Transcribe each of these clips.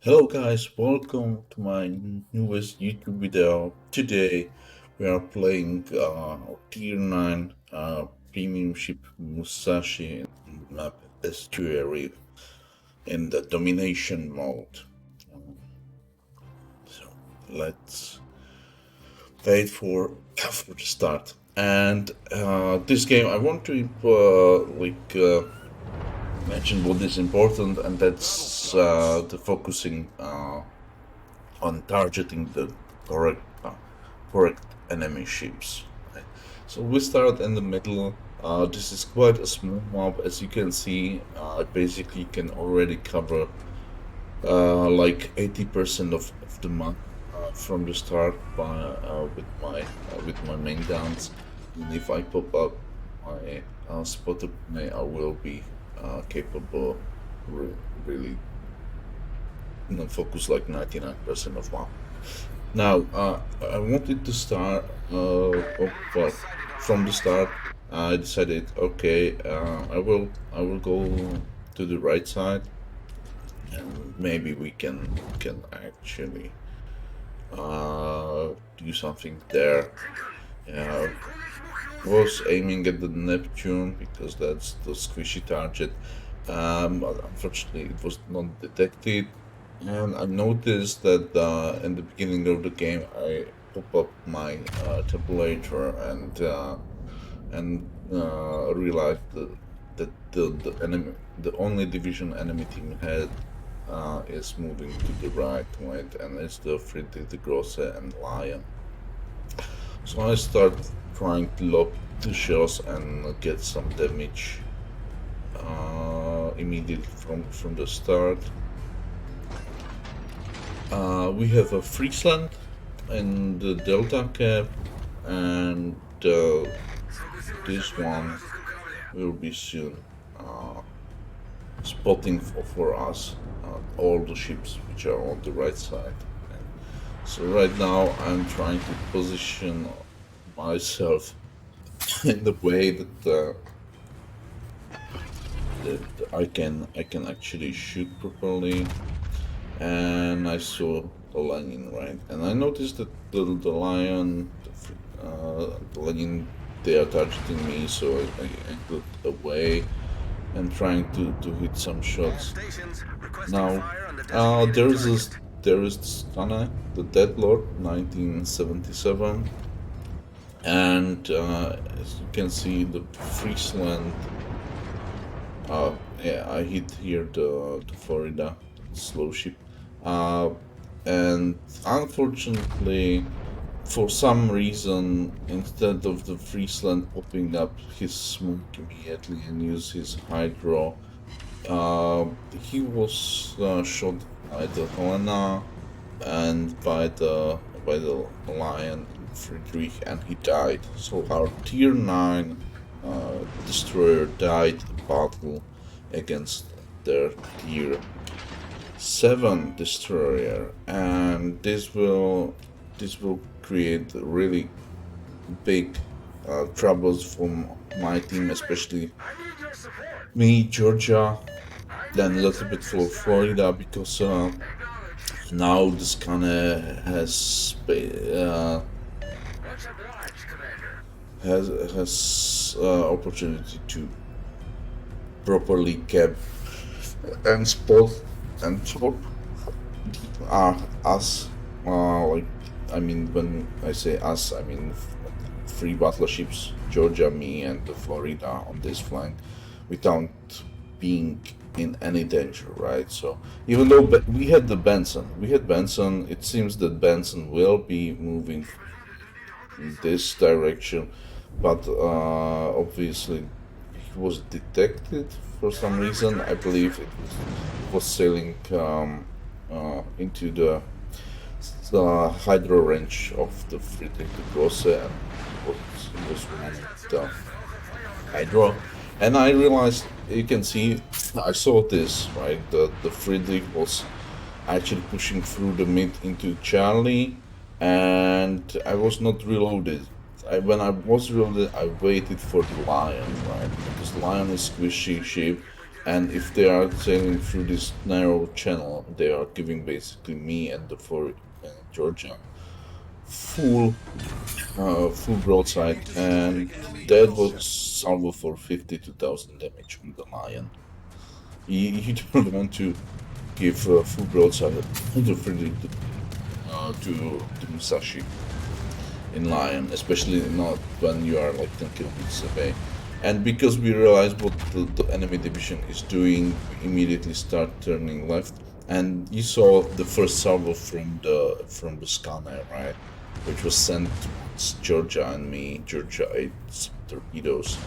Hello guys, welcome to my newest YouTube video. Today we are playing Tier 9 premium ship Musashi in map Estuary in the domination mode. So let's wait for the start. And this game I want to mention what is important, and that's the focusing on targeting the correct correct enemy ships. Right? So we start in the middle. This is quite a small map, as you can see. I basically can already cover like 80% of the map from the start with my main guns. And if I pop up my spotter, I will be capable really focus like 99% of map. Now, I wanted to start well, from the start. I decided, okay, I will go to the right side, and maybe we can actually do something there. Uh, was aiming at the Neptune because that's the squishy target. But unfortunately, it was not detected. And I noticed that in the beginning of the game, I pop up my tabulator and realized that the enemy, the only division enemy team had is moving to the right, and it's the Friedrich the Grosse and Lion. So I start trying to lob the shells and get some damage immediately from the start. We have a Friesland and the Delta Cap, and this one will be soon spotting for us all the ships which are on the right side. And so right now I'm trying to position myself in the way that I can actually shoot properly. And I saw the lion, right? And I noticed that the lion, the lion, they are targeting me, so I got away and trying to hit some shots. Now, there is this Kana, the Dead Lord, 1977, and as you can see, the Friesland. Yeah, I hit here the Florida slow ship. Uh, and unfortunately, for some reason, instead of the Friesland popping up his smoke immediately and use his hydro, he was shot by the Helena and by the Lion Friedrich, and he died. So our Tier 9 destroyer died in battle against their Tier 7 destroyer, and this will create really big troubles for my team, especially me, Georgia, then a little bit for Florida, because now this kind of has opportunity to properly cap and spot and top us. Like, I mean, when I say us, I mean three battleships, Georgia, me, and the Florida on this flank, without being in any danger, right? So even though we had Benson, it seems that Benson will be moving in this direction, but obviously he was detected for some reason. I believe it was sailing into the hydro range of the Friedrich the Grosse, and it was running the hydro. And I realized, you can see, I saw this, right? The Friedrich was actually pushing through the mid into Charlie, and I was not reloaded. When I was reloaded, I waited for the Lion, right? Because the Lion is squishy shape, and if they are sailing through this narrow channel, they are giving basically me and the fort Georgia full full broadside, and that was salvo for 52,000 damage on the lion. You don't want to give full broadside to Frederick to Musashi in lion, especially not when you are like 10 kilometers away. And because we realized what the enemy division is doing, we immediately start turning left. And you saw the first salvo from the scanner, right? Which was sent towards Georgia and me. Georgia ate some torpedoes.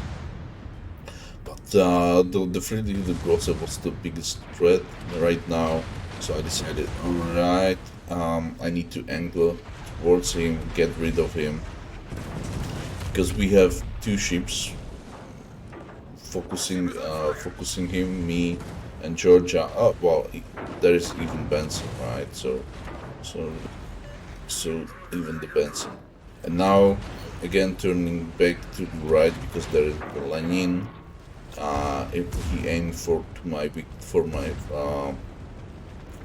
But the Frederick the Grosse was the biggest threat right now. So I decided, alright, I need to angle towards him, get rid of him. Because we have two ships focusing him, me, and Georgia. Oh well, there is even Benson, right? So even the Benson, and now again turning back to the right because there is the Lenin. If he aimed for my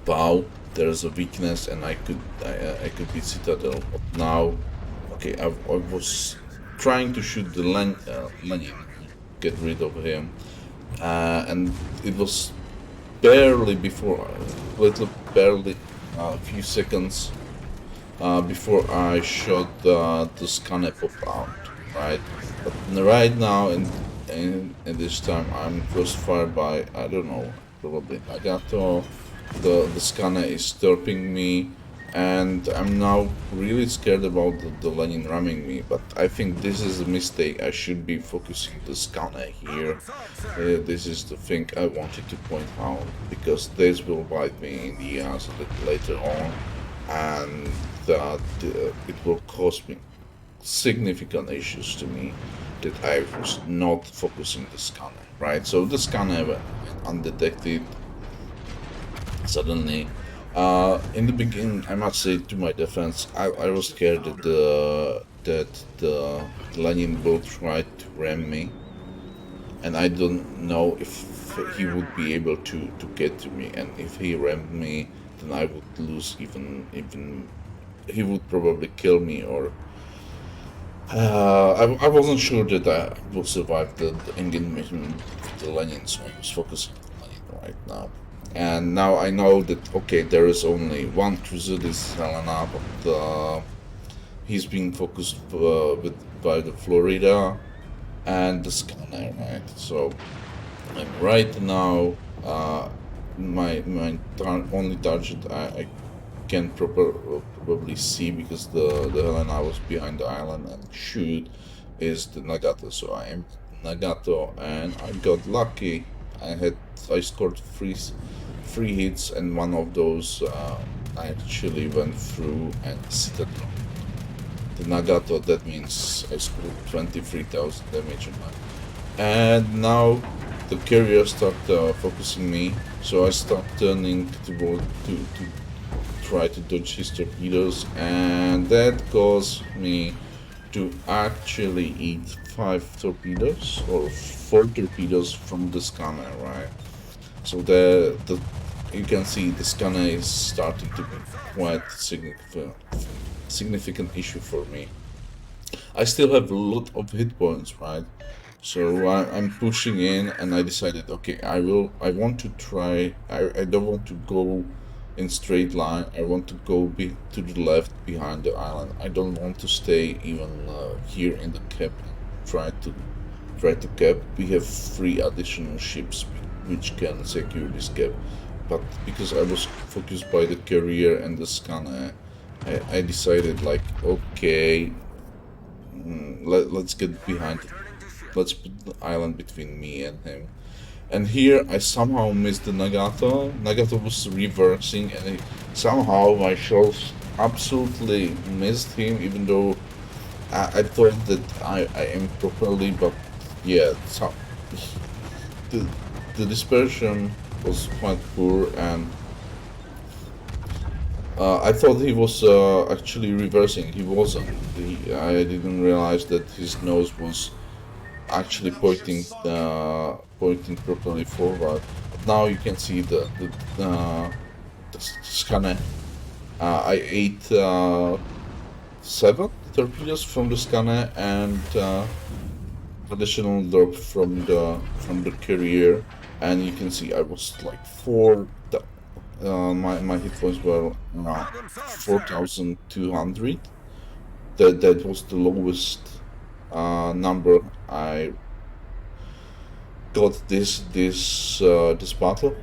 bow, there's a weakness, and I could be Citadel. But now, okay, I was trying to shoot the Lenin, get rid of him, and it was barely before, barely a few seconds before I shot the scanner pop out, right? But right now, in this time, I'm crossfired by, I don't know, probably Nagato. The scanner is stopping me, and I'm now really scared about the Lenin ramming me. But I think this is a mistake. I should be focusing the scanner here. This is the thing I wanted to point out, because this will bite me in the ass a little later on, and that it will cause me significant issues to me that I was not focusing the scanner, right? So the scanner went undetected suddenly. In the beginning, I must say, to my defense, I was scared that the Lenin will try to ram me, and I don't know if he would be able to get to me. And if he rammed me, then I would lose even he would probably kill me, or I wasn't sure that I will survive the engagement with the Lenin, so I was focusing on Lenin right now. And now I know that, okay, there is only one cruiser, this is Helena, but he's being focused by the Florida and the scanner, right? So right now, my only target I can probably see, because the Helena was behind the island and shoot, is the Nagato. So I am Nagato, and I got lucky. I scored three hits, and one of those I actually went through and Citadel. The Nagato, that means I scored 23,000 damage on that. And now the carrier started focusing me, so I start turning to try to dodge his torpedoes, and that caused me to actually eat 5 torpedoes or 4 torpedoes from the scanner, right? So the you can see the scanner is starting to be quite significant issue for me. I still have a lot of hit points, right? So I'm pushing in, and I decided, okay, I want to try. I don't want to go in straight line. I want to go to the left behind the island. I don't want to stay even here in the cap and try to cap. We have 3 additional ships which can secure this cap. But because I was focused by the carrier and the scanner, I decided, like, okay, let's get behind it. Let's put the island between me and him. And here I somehow missed the Nagato. Nagato was reversing, and somehow my shots absolutely missed him, even though I thought that I aimed properly. But yeah, the dispersion was quite poor, and I thought he was actually reversing. He wasn't. I didn't realize that his nose was actually pointing properly forward. Now you can see the scanner. I ate 7 torpedoes from the scanner and additional drop from the carrier, and you can see I was like 4. My hit points were 4,200. That was the lowest number I got this battle.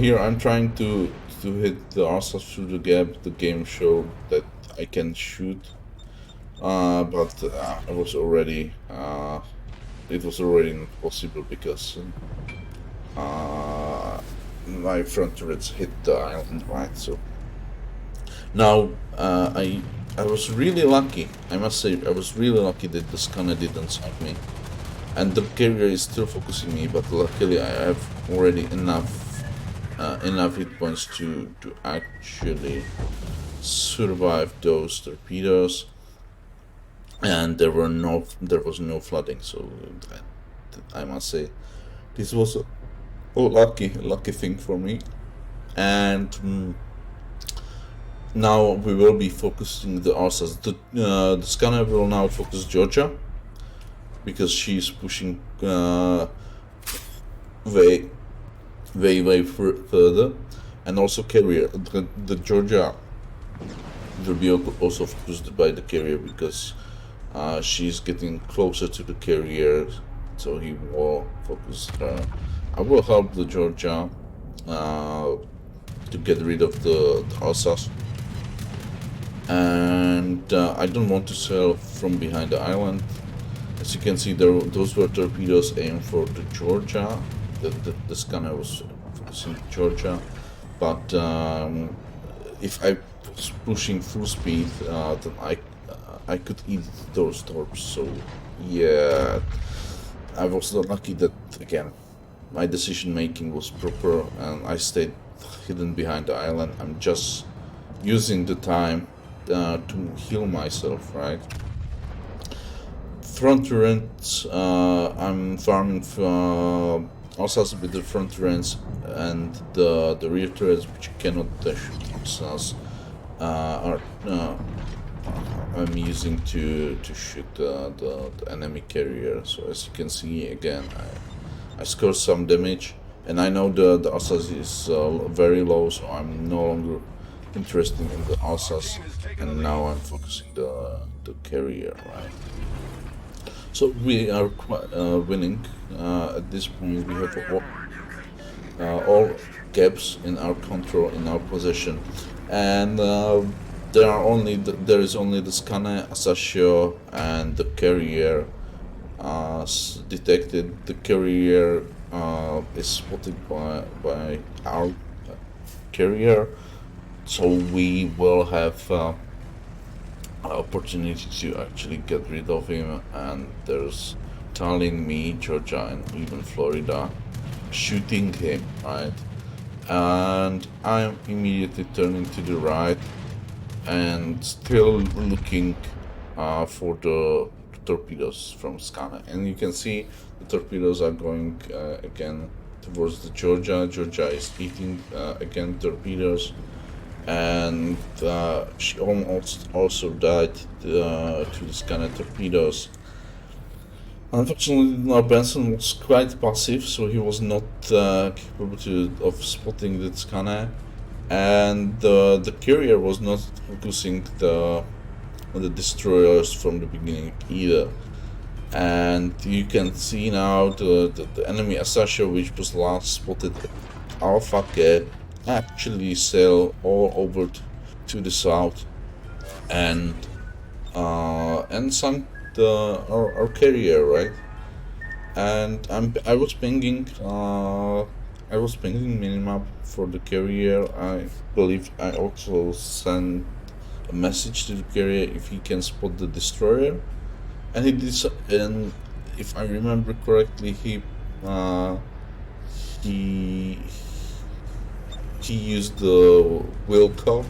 Here I'm trying to hit the arsenal through the gap. The game showed that I can shoot, but I was already it was already not possible because my front turrets hit the island, right? So now I was really lucky. I must say I was really lucky that the scanner didn't snipe me, and the carrier is still focusing me. But luckily I have already enough hit points to actually survive those torpedoes, and there was no flooding. So I must say this was a lucky thing for me. And now we will be focusing the arsas. The scanner will now focus Georgia because she's pushing way further, and also carrier. The Georgia will be also focused by the carrier because she's getting closer to the carrier, so he will focus her. I will help the Georgia to get rid of the arsas. And I don't want to sail from behind the island. As you can see, those were torpedoes aimed for the Georgia. The scanner was focusing Georgia, but if I was pushing full speed, then I could eat those torps. So yeah, I was not lucky that again. My decision making was proper, and I stayed hidden behind the island. I'm just using the time to heal myself, right? Front turrets, I'm farming also with the front turrets, and the rear turrets, which cannot shoot themselves, I'm using to shoot the enemy carrier. So as you can see, again, I scored some damage, and I know the Assas is very low, so I'm no longer interested in the Assas, and now I'm focusing the carrier, right? So we are winning. At this point, we have all gaps in our control, in our possession, and there is only the scanner, Asashio, and the carrier detected. The carrier is spotted by our carrier, so we will have opportunity to actually get rid of him. And there's Tallinn, me, Georgia, and even Florida shooting him, right? And I'm immediately turning to the right and still looking for the torpedoes from scanner. And you can see the torpedoes are going again towards the Georgia. Georgia is eating again torpedoes, and she almost also died to the scanner torpedoes. Unfortunately, Benson was quite passive, so he was not capable of spotting the scanner, and the carrier was not focusing the destroyers from the beginning either. And you can see now the enemy Asasha, which was last spotted at Alpha K, actually sail all over to the south and sunk our carrier, right? And I was pinging minimap for the carrier. I believe I also sent a message to the carrier if he can spot the destroyer, and he did. And if I remember correctly, he used the will call.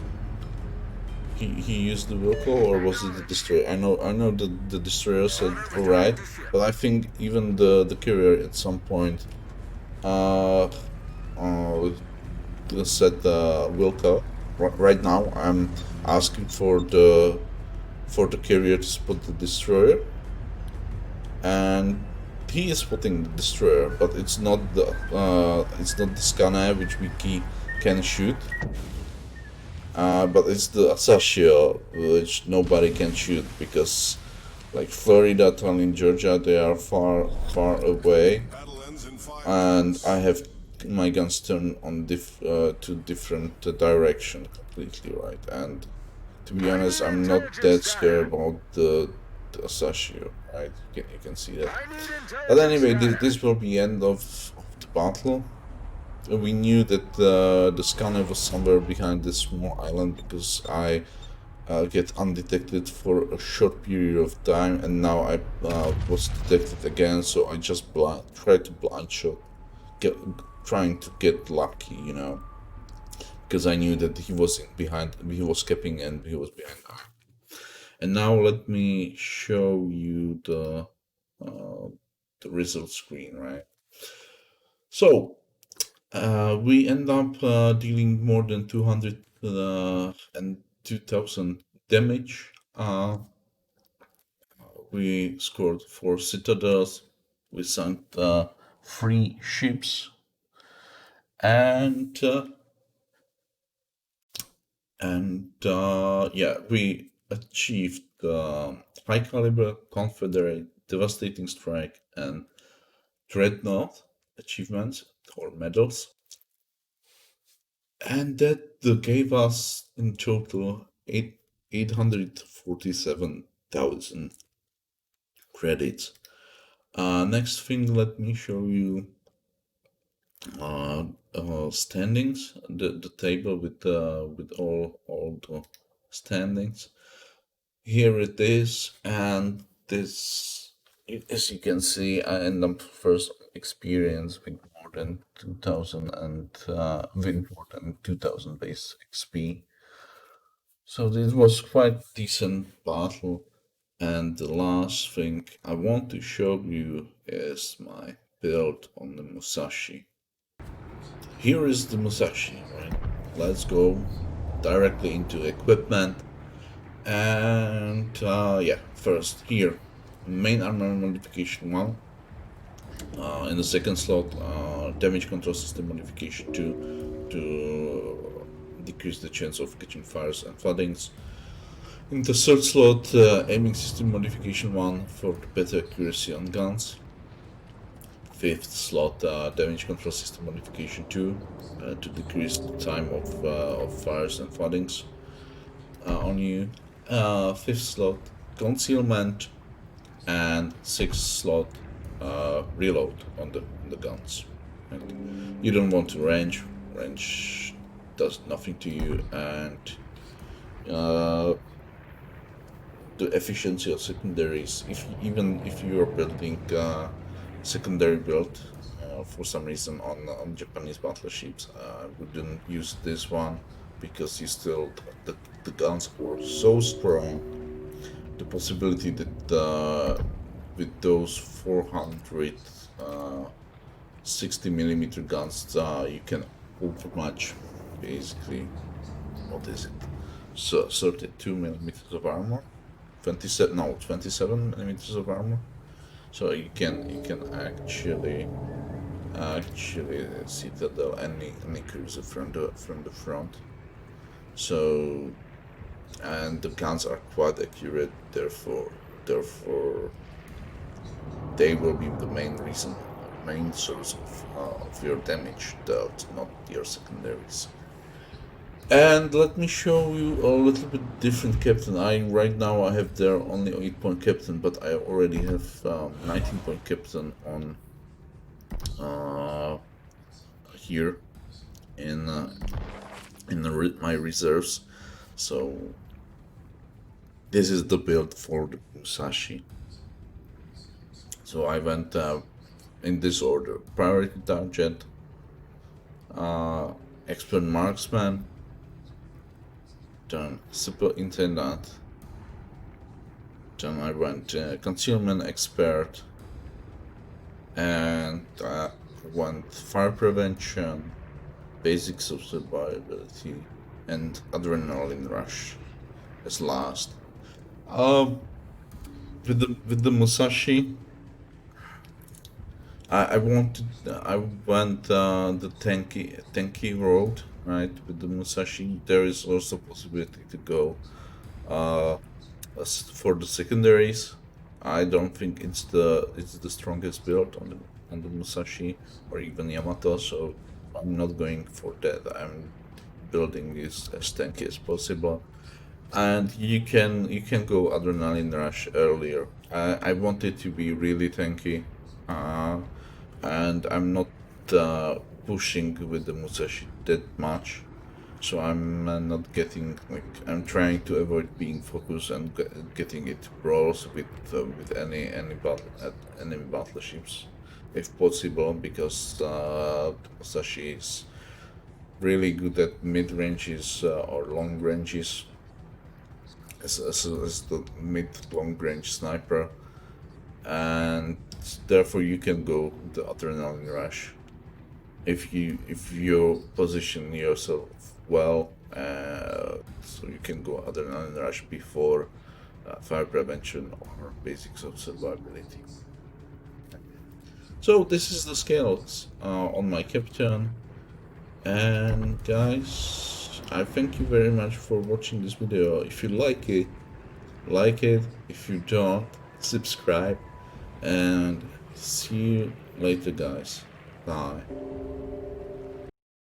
he used the vehicle, or was it the destroyer? I know the destroyer said alright, but I think even the carrier at some point uh uh said Wilco. Right now, I'm asking for the carrier to spot the destroyer, and he is spotting the destroyer, but it's not the scanner which can shoot, but it's the Asashio which nobody can shoot because like Florida, Tallinn, Georgia, they are far away, and I have my guns turned on to different direction completely, right? And to be honest, I'm not that scared about the Sashio, right? You can see that. But anyway, this will be end of the battle. We knew that the scanner was somewhere behind this small island because I get undetected for a short period of time, and now I was detected again, so I just tried to blind shot, get, trying to get lucky, because I knew that he was capping and he was behind. And now let me show you the result screen, right? So we end up dealing more than 200 and 2000 damage. We scored 4 citadels. We sunk 3 ships, and yeah, we achieved high caliber Confederate devastating strike and dreadnought achievements or medals, and that gave us in total 847,000 credits. Next thing, let me show you standings, the table with all the standings. Here it is, and this, as you can see, I end up first experience with more than 2000 and with more than 2000 base XP. So this was quite decent battle. And the last thing I want to show you is my build on the Musashi. Here is the Musashi, right? Let's go directly into equipment. And yeah, first here, main armor modification 1. In the second slot, damage control system modification 2 to decrease the chance of catching fires and floodings. In the third slot, aiming system modification 1 for better accuracy on guns. Fifth slot, damage control system modification 2 to decrease the time of fires and floodings on you. Fifth slot, concealment, and sixth slot, reload on the guns. And you don't want to range. Range does nothing to you, and the efficiency of secondaries. Even if you are building secondary build for some reason on Japanese battleships, I wouldn't use this one because you still the guns are so strong. The possibility that with those 460 millimeter guns, you can overmatch basically, what is it? So 32 millimeters of armor, 27 millimeters of armor. So you can actually citadel any cruiser from the front. So, and the guns are quite accurate, therefore they will be the main source of your damage dealt, not your secondaries. And let me show you a little bit different captain. Right now I have there only 8-point captain, but I already have 19-point captain on here in my reserves. So this is the build for the Musashi. So I went in this order: priority target, expert marksman, Then superintendent. Then I went concealment expert, and went fire prevention, basics of survivability, and adrenaline rush as last. Um, with the Musashi, I went the tanky road, right? With the Musashi, there is also possibility to go uh for the secondaries. I don't think it's the strongest build on the Musashi or even Yamato, so I'm not going for that. I'm building this as tanky as possible. And you can go adrenaline rush earlier. I want it to be really tanky, uh, and I'm not pushing with the Musashi that much. So I'm not getting like I'm trying to avoid being focused and getting it brawls with any battle at enemy battleships, if possible, because Musashi is really good at mid ranges or long ranges as the mid long range sniper, and therefore you can go the adrenaline rush if you position yourself well, so you can go adrenaline rush before fire prevention or basics of survivability. So this is the scales on my captain, and guys, I thank you very much for watching this video. If you like it. If you don't, subscribe, and see you later, guys. Bye.